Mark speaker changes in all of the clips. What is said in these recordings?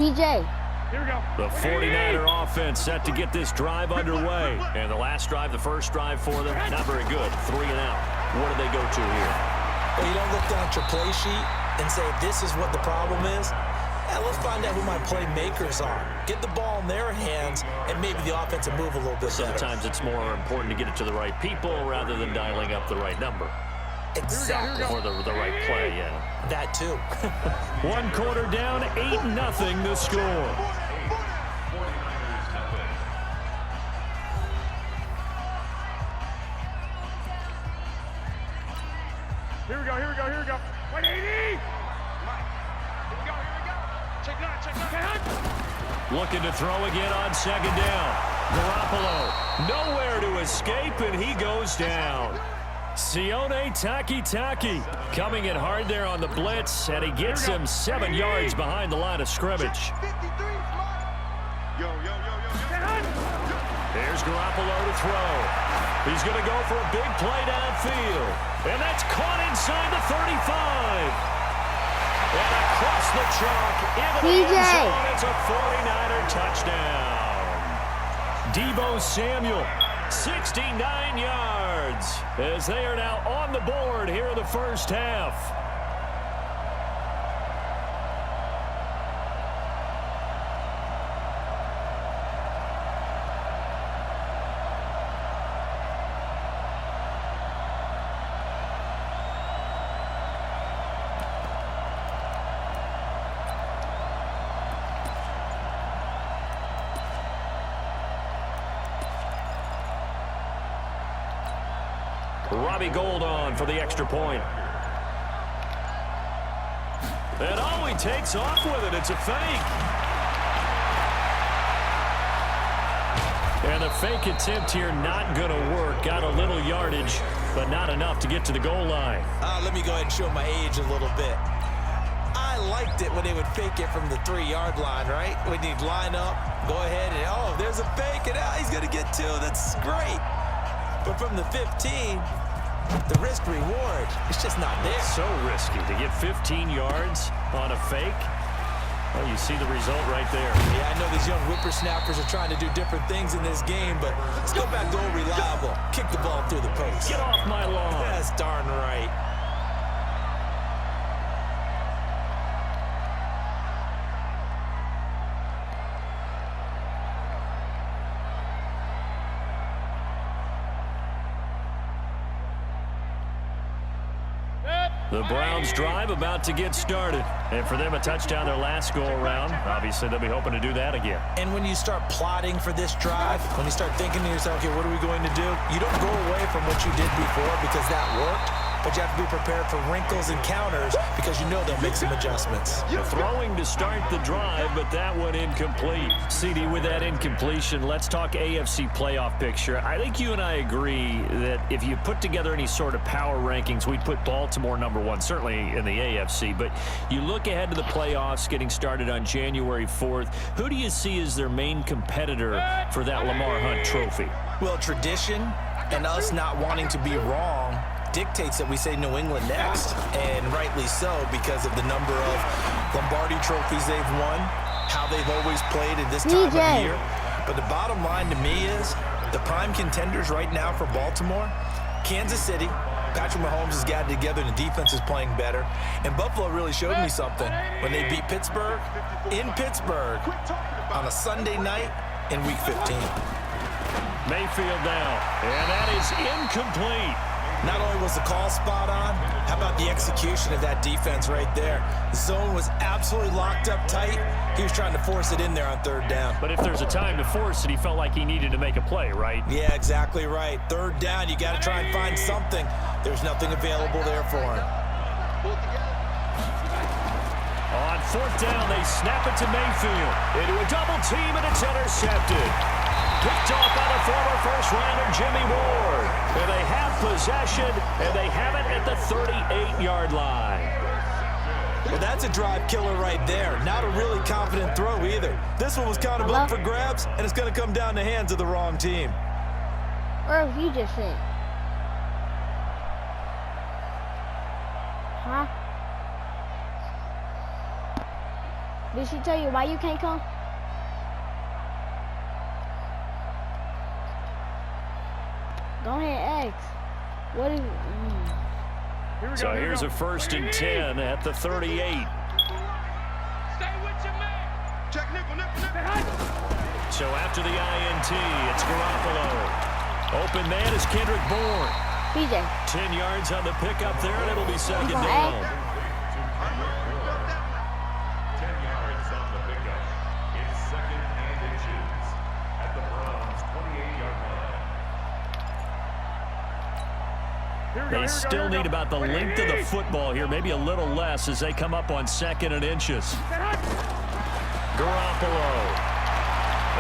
Speaker 1: PJ.
Speaker 2: Here we go.
Speaker 3: The 49er offense set to get this drive underway. And the last drive, the first drive for them, not very good. 3 and out. What do they go to here?
Speaker 4: Well, you don't look down at your play sheet and say, this is what the problem is. Let's find out who my playmakers are. Get the ball in their hands, and maybe the offense will move a little bit better.
Speaker 3: Sometimes it's more important to get it to the right people rather than dialing up the right number.
Speaker 4: Exactly.
Speaker 3: Or the right play, yeah.
Speaker 4: That too.
Speaker 3: 1 quarter down, 8-0 the score.
Speaker 2: Here we go, here we go, here we go. 180! Here we go, here we go. Check that.
Speaker 3: Looking to throw again on 2nd down. Garoppolo, nowhere to escape, and he goes down. Sione Takitaki coming in hard there on the blitz, and he gets him 7 yards behind the line of scrimmage. Here's Garoppolo to throw. He's going to go for a big play downfield. And that's caught inside the 35. And across the chalk into the end zone. It's a 49er touchdown. Deebo Samuel, 69 yards, as they are now on the board here in the first half. Robbie Gould on for the extra point. And oh, he takes off with it. It's a fake. And the fake attempt here not going to work. Got a little yardage, but not enough to get to the goal line.
Speaker 4: Let me go ahead and show my age a little bit. I liked it when they would fake it from the 3-yard line, right? When you'd line up, go ahead and, oh, there's a fake, and he's going to get 2. That's great. But from the 15, the risk-reward, it's just not there.
Speaker 3: So risky to get 15 yards on a fake. Well, you see the result right there.
Speaker 4: Yeah, I know these young whippersnappers are trying to do different things in this game, but let's go back to old reliable. Kick the ball through the post.
Speaker 3: Get off my lawn.
Speaker 4: That's darn right.
Speaker 3: The Browns drive about to get started. And for them, a touchdown their last go-around. Obviously, they'll be hoping to do that again.
Speaker 4: And when you start plotting for this drive, when you start thinking to yourself, okay, what are we going to do? You don't go away from what you did before because that worked. But you have to be prepared for wrinkles and counters because you know they'll make some adjustments.
Speaker 3: The throwing to start the drive, but that one incomplete. CD, with that incompletion, let's talk AFC playoff picture. I think you and I agree that if you put together any sort of power rankings, we'd put Baltimore #1, certainly in the AFC. But you look ahead to the playoffs getting started on January 4th. Who do you see as their main competitor for that Lamar Hunt trophy?
Speaker 4: Well, tradition and us not wanting to be wrong dictates that we say New England next, and rightly so because of the number of Lombardi trophies they've won, how they've always played at this time of year. But the bottom line to me is the prime contenders right now for Baltimore, Kansas City. Patrick Mahomes has got it together and the defense is playing better. And Buffalo really showed me something when they beat Pittsburgh in Pittsburgh on a Sunday night in Week 15.
Speaker 3: Mayfield now, and that is incomplete.
Speaker 4: Not only was the call spot on, how about the execution of that defense right there? The zone was absolutely locked up tight. He was trying to force it in there on 3rd down.
Speaker 3: But if there's a time to force it, he felt like he needed to make a play, right?
Speaker 4: Yeah, exactly right. 3rd down, you got to try and find something. There's nothing available there for him.
Speaker 3: On 4th down, they snap it to Mayfield. Into a double team, and it's intercepted. Picked off by the former first-rounder Jimmy Ward. And they have possession, and they have it at the 38-yard line.
Speaker 4: Well, that's a drive killer right there. Not a really confident throw either. This one was kind of up for grabs, and it's going to come down the hands of the wrong team.
Speaker 1: Or if you just said. Huh? Did she tell you why you can't come? Go ahead, ask. What is?
Speaker 3: So here's a 1st and 10 at the 38.
Speaker 2: Stay with your man. Check nickel.
Speaker 3: So after the INT, it's Garoppolo. Open man is Kendrick Bourne.
Speaker 1: PJ.
Speaker 3: 10 yards on the pickup there, and it'll be second
Speaker 1: gonna
Speaker 3: down.
Speaker 2: 10 yards on the pickup. It's 2nd and inches at the Browns' 28-yard line.
Speaker 3: They still need about the length of the football here, maybe a little less as they come up on 2nd and inches. Garoppolo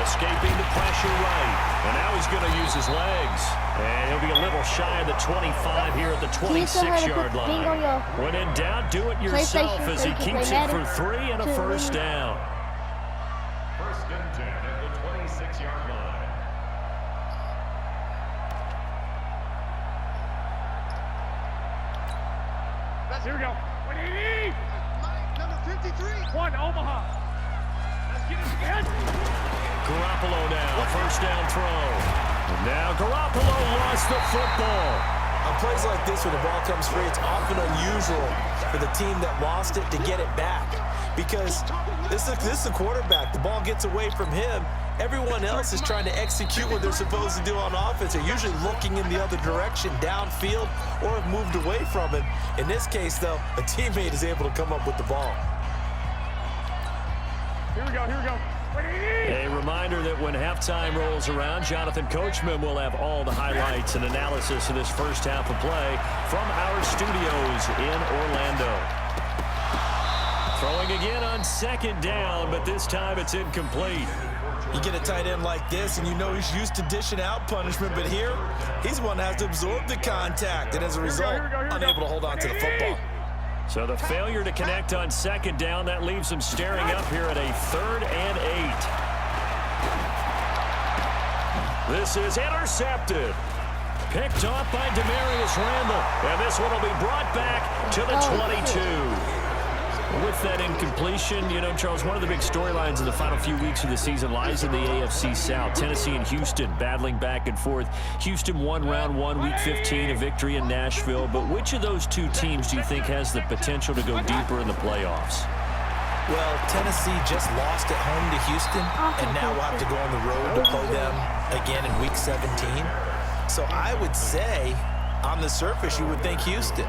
Speaker 3: escaping the pressure right, and now he's going to use his legs. And he'll be a little shy of the 25 here at the 26-yard line. When in doubt, do it yourself as he keeps it for 3 and a 1st down.
Speaker 2: 1st and 10 at the 26-yard line. Here we go. 180. Number 53. 1 Omaha. Let's get it again.
Speaker 3: Garoppolo now, 1st down throw. And now Garoppolo lost the football.
Speaker 4: On plays like this where the ball comes free, it's often unusual for the team that lost it to get it back. Because this is the quarterback. The ball gets away from him. Everyone else is trying to execute what they're supposed to do on offense. They're usually looking in the other direction, downfield, or have moved away from him. In this case, though, a teammate is able to come up with the ball.
Speaker 2: Here we go.
Speaker 3: A reminder that when halftime rolls around, Jonathan Coachman will have all the highlights and analysis of this first half of play from our studios in Orlando. Throwing again on 2nd down, but this time it's incomplete.
Speaker 4: You get a tight end like this, and you know he's used to dishing out punishment, but here, he's the one that has to absorb the contact, and as a result, unable to hold on to the football.
Speaker 3: So the failure to connect on 2nd down, that leaves them staring up here at a 3rd and 8. This is intercepted. Picked off by Demarius Randall. And this one will be brought back to the 22. With that incompletion, you know, Charles, one of the big storylines in the final few weeks of the season lies in the AFC South. Tennessee and Houston battling back and forth. Houston won round 1, week 15, a victory in Nashville. But which of those two teams do you think has the potential to go deeper in the playoffs?
Speaker 4: Well, Tennessee just lost at home to Houston, and now we'll have to go on the road to play them again in week 17. So I would say, on the surface, you would think Houston.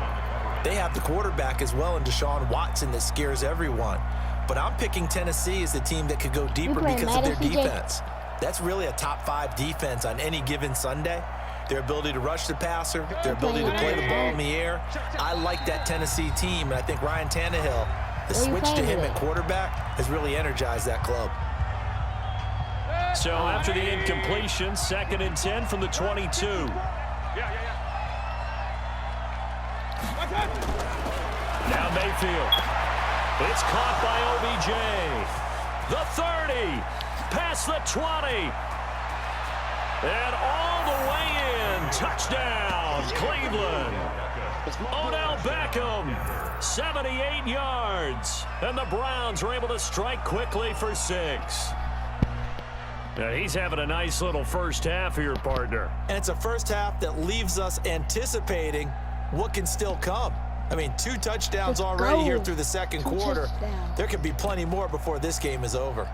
Speaker 4: They have the quarterback as well in Deshaun Watson that scares everyone. But I'm picking Tennessee as the team that could go deeper because of their defense. That's really a top 5 defense on any given Sunday. Their ability to rush the passer, their ability to play the ball in the air. I like that Tennessee team, and I think Ryan Tannehill, the switch to him at quarterback, has really energized that club.
Speaker 3: So after the incompletion, 2nd and 10 from the 22. Now Mayfield. It's caught by OBJ. The 30. Past the 20. And all the way in. Touchdown, Cleveland. Odell Beckham, 78 yards. And the Browns are able to strike quickly for 6. Now he's having a nice little first half here, partner.
Speaker 4: And it's a first half that leaves us anticipating what can still come. I mean, 2 touchdowns already here through the second quarter. There could be plenty more before this game is over.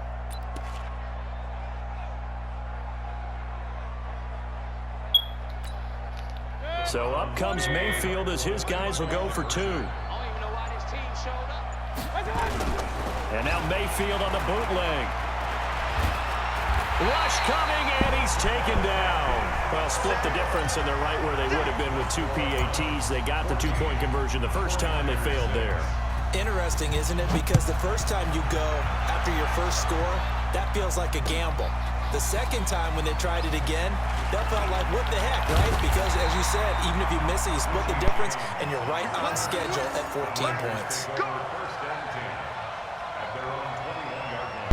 Speaker 3: So up comes Mayfield as his guys will go for 2. And now Mayfield on the bootleg. Rush coming, and he's taken down. Well, split the difference, and they're right where they would have been with 2 PATs. They got the 2-point conversion the first time. They failed there.
Speaker 4: Interesting, isn't it? Because the first time you go after your first score, that feels like a gamble. The second time when they tried it again, that felt like, what the heck, right? Because, as you said, even if you miss it, you split the difference, and you're right on schedule at 14 points.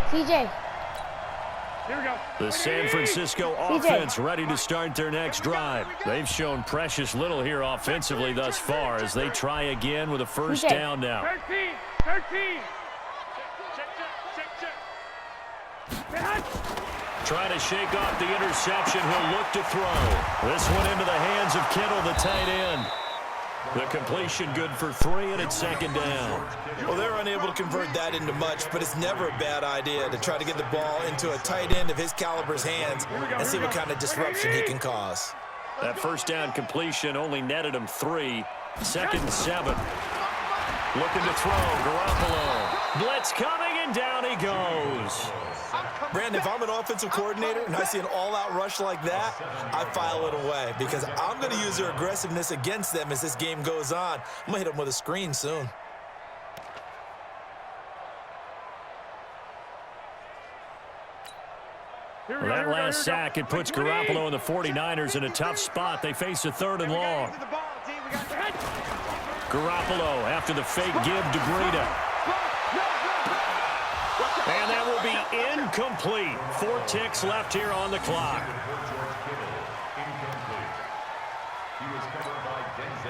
Speaker 1: CJ.
Speaker 2: Here we go.
Speaker 3: The San Francisco offense ready to start their next drive. They've shown precious little here offensively thus far as they try again with a first down now.
Speaker 2: 13.
Speaker 3: Trying to shake off the interception. He'll look to throw. This one into the hands of Kittle, the tight end. The completion good for 3, and it's second down.
Speaker 4: Well, they're unable to convert that into much, but it's never a bad idea to try to get the ball into a tight end of his caliber's hands and see what kind of disruption he can cause.
Speaker 3: That first down completion only netted him 3. Second and 7. Looking to throw. Garoppolo. Blitz coming, and down he goes.
Speaker 4: Brandon, if I'm an offensive coordinator and I see an all-out rush like that, I file it away because I'm going to use their aggressiveness against them as this game goes on. I'm going to hit them with a screen soon.
Speaker 3: Well, that last sack, it puts Garoppolo and the 49ers in a tough spot. They face a 3rd and long. Garoppolo after the fake give to Breida. And that will be incomplete. 4 ticks left here on the clock.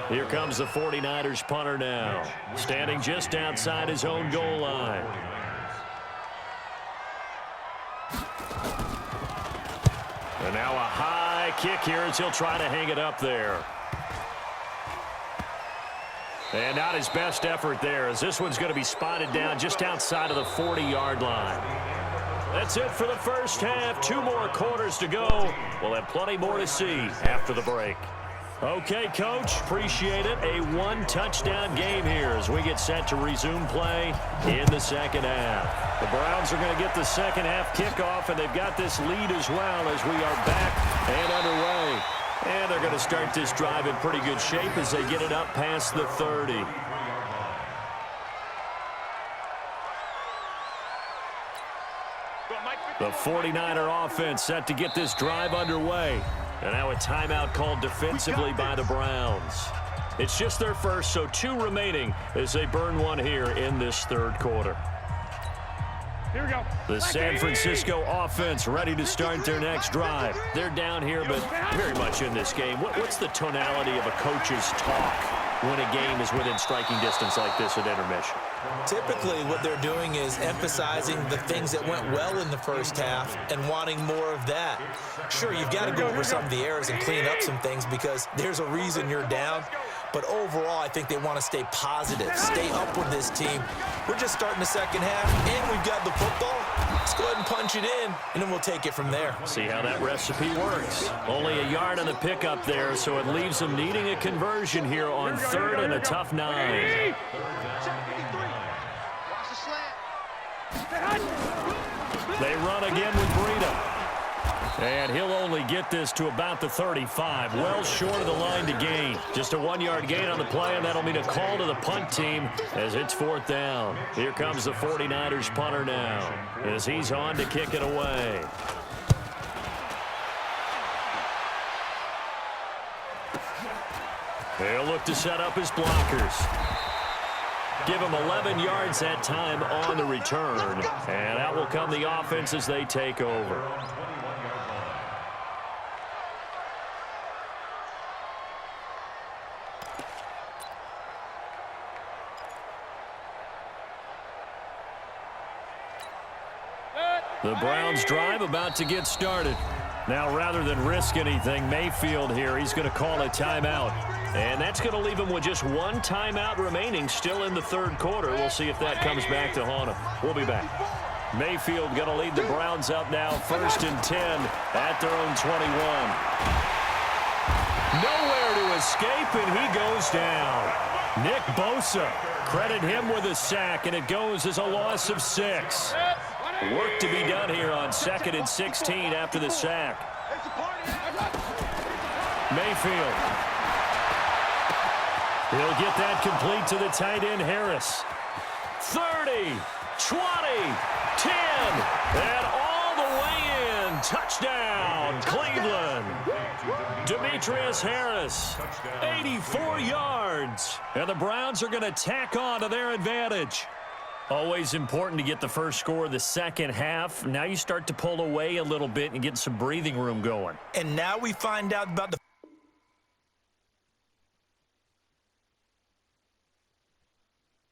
Speaker 3: Here comes the 49ers punter now, standing just outside his own goal line. And now a high kick here as he'll try to hang it up there. And not his best effort there, as this one's going to be spotted down just outside of the 40-yard line. That's it for the first half. 2 more quarters to go. We'll have plenty more to see after the break. Okay, Coach, appreciate it. A 1-touchdown game here as we get set to resume play in the second half. The Browns are going to get the second half kickoff, and they've got this lead as well as we are back and underway. And they're going to start this drive in pretty good shape as they get it up past the 30. The 49er offense set to get this drive underway. And now a timeout called defensively by the Browns. It's just their first, so 2 remaining as they burn 1 here in this 3rd quarter.
Speaker 2: Here we go.
Speaker 3: The San Francisco offense ready to start their next drive. They're down here, but very much in this game. What's the tonality of a coach's talk when a game is within striking distance like this at intermission?
Speaker 4: Typically, what they're doing is emphasizing the things that went well in the first half and wanting more of that. Sure, you've got to go over some of the errors and clean up some things because there's a reason you're down. But overall, I think they want to stay positive, stay up with this team. We're just starting the second half, and we've got the football. Let's go ahead and punch it in, and then we'll take it from there.
Speaker 3: See how that recipe works. Only a yard on the pickup there, so it leaves them needing a conversion here on 3rd and a tough 9. They run again with Breida. And he'll only get this to about the 35, well short of the line to gain. Just a 1-yard gain on the play, and that'll mean a call to the punt team as it's 4th down. Here comes the 49ers punter now as he's on to kick it away. They'll look to set up his blockers. Give him 11 yards that time on the return, and out will come the offense as they take over. The Browns drive about to get started. Now, rather than risk anything, Mayfield here, he's going to call a timeout. And that's going to leave him with just 1 timeout remaining still in the 3rd quarter. We'll see if that comes back to haunt him. We'll be back. Mayfield going to lead the Browns up now, 1st and 10 at their own 21. Nowhere to escape, and he goes down. Nick Bosa, credit him with a sack, and it goes as a loss of 6. Work to be done here on 2nd and 16 after the sack. Mayfield. He'll get that complete to the tight end, Harris. 30, 20, 10, and all the way in. Touchdown, Cleveland. Demetrius Harris, 84 yards. And the Browns are going to tack on to their advantage. Always important to get the first score of the second half. Now you start to pull away a little bit and get some breathing room going.
Speaker 4: And now we find out about the